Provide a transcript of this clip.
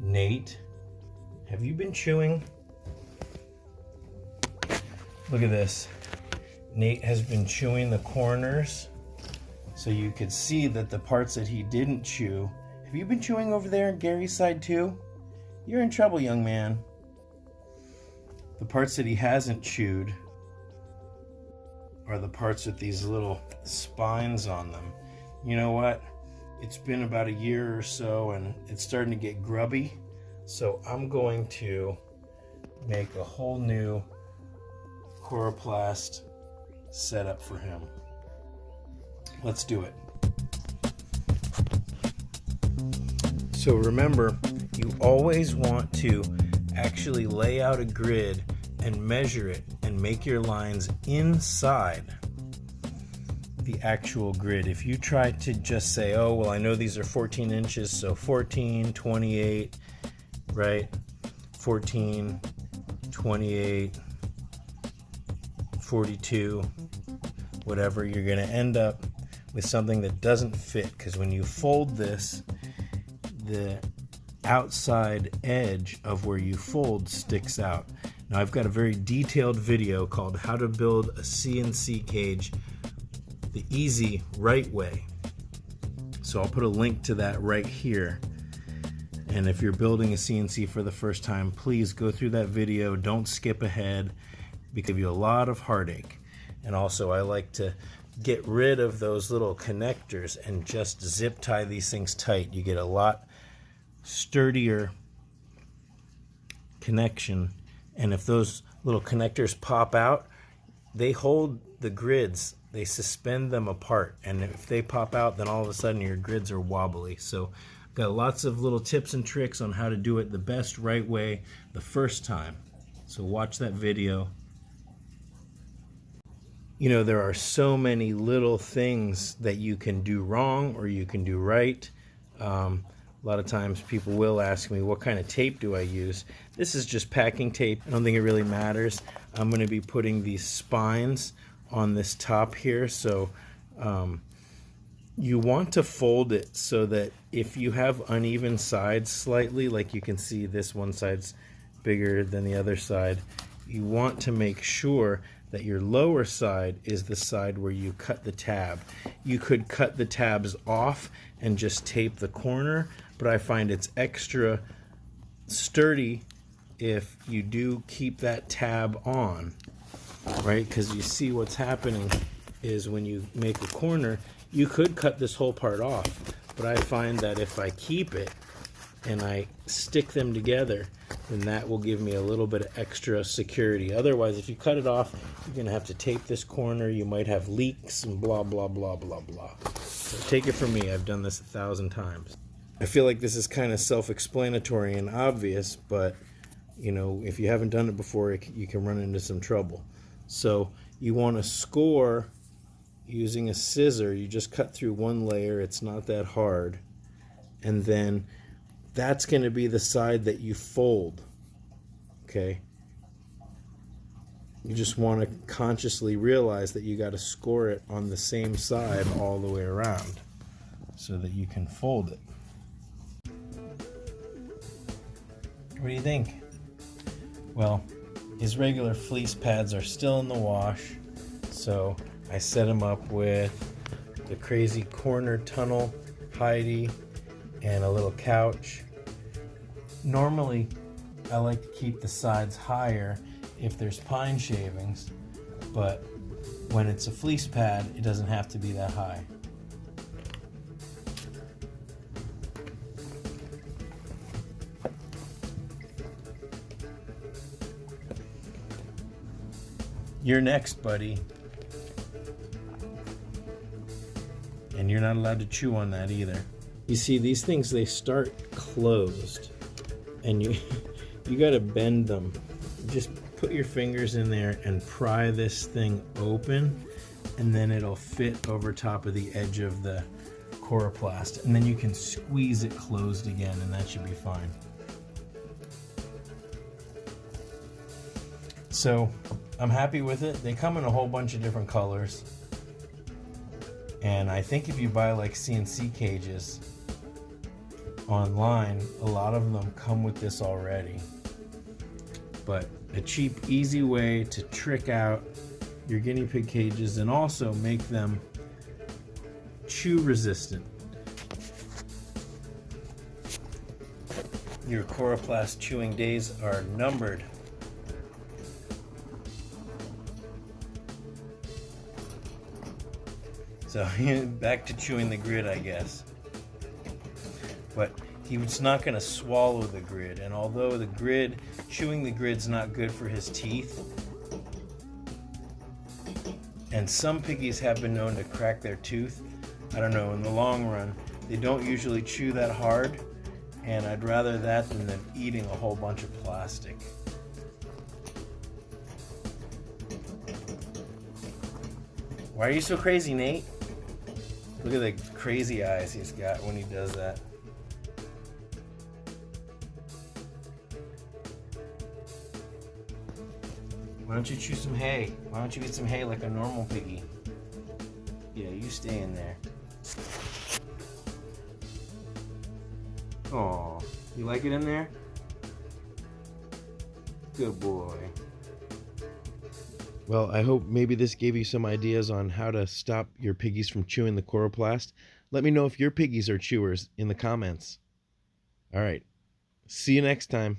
Nate, have you been chewing? Look at this. Nate has been chewing the corners, so you could see that the parts that he didn't chew. Have you been chewing over there on Gary's side too? You're in trouble, young man. The parts that he hasn't chewed are the parts with these little spines on them. You know what? It's been about a year or so and it's starting to get grubby. So I'm going to make a whole new Corroplast setup for him. Let's do it. So remember, you always want to actually lay out a grid and measure it and make your lines inside the actual grid. If you try to just say, oh, well, I know these are 14 inches, so 14, 28, right? 14, 28, 42, whatever, you're going to end up with something that doesn't fit, because when you fold this, the outside edge of where you fold sticks out. Now I've got a very detailed video called How to Build a CNC Cage the Easy Right Way. So I'll put a link to that right here. And if you're building a CNC for the first time, please go through that video. Don't skip ahead, because it'll give you a lot of heartache. And also I like to get rid of those little connectors and just zip tie these things tight. You get a lot sturdier connection, and if those little connectors pop out, they hold the grids, they suspend them apart, and if they pop out, then all of a sudden your grids are wobbly. So I've got lots of little tips and tricks on how to do it the best right way the first time. So watch that video. You know, there are so many little things that you can do wrong or you can do right. A lot of times people will ask me, what kind of tape do I use? This is just packing tape. I don't think it really matters. I'm going to be putting these spines on this top here. So you want to fold it so that if you have uneven sides slightly, like you can see this one side's bigger than the other side, you want to make sure that your lower side is the side where you cut the tab. You could cut the tabs off and just tape the corner, but I find it's extra sturdy if you do keep that tab on, right? Because you see what's happening is when you make a corner, you could cut this whole part off, but I find that if I keep it and I stick them together, then that will give me a little bit of extra security. Otherwise, if you cut it off, you're going to have to tape this corner. You might have leaks and blah, blah, blah, blah, blah. So take it from me. I've done this 1,000 times. I feel like this is kind of self-explanatory and obvious, but you know, if you haven't done it before, you can run into some trouble. So you want to score using a scissor. You just cut through one layer. It's not that hard. And then that's going to be the side that you fold, okay? You just want to consciously realize that you got to score it on the same side all the way around so that you can fold it. What do you think? Well, his regular fleece pads are still in the wash, so I set him up with the crazy corner tunnel Heidi and a little couch. Normally, I like to keep the sides higher if there's pine shavings, but when it's a fleece pad, it doesn't have to be that high. You're next, buddy. And you're not allowed to chew on that either. You see, these things, they start closed, and you gotta bend them. Just put your fingers in there and pry this thing open, and then it'll fit over top of the edge of the Corroplast, and then you can squeeze it closed again, and that should be fine. So I'm happy with it. They come in a whole bunch of different colors, and I think if you buy like CNC cages, online, a lot of them come with this already. But a cheap, easy way to trick out your guinea pig cages and also make them chew resistant. Your Corroplast chewing days are numbered. So back to chewing the grid, I guess. But he's not going to swallow the grid, and although chewing the grid's not good for his teeth, and some piggies have been known to crack their tooth, I don't know, in the long run, they don't usually chew that hard, and I'd rather that than them eating a whole bunch of plastic. Why are you so crazy, Nate? Look at the crazy eyes he's got when he does that. Why don't you chew some hay? Why don't you eat some hay like a normal piggy? Yeah, you stay in there. Aw, you like it in there? Good boy. Well, I hope maybe this gave you some ideas on how to stop your piggies from chewing the Corroplast. Let me know if your piggies are chewers in the comments. All right. See you next time.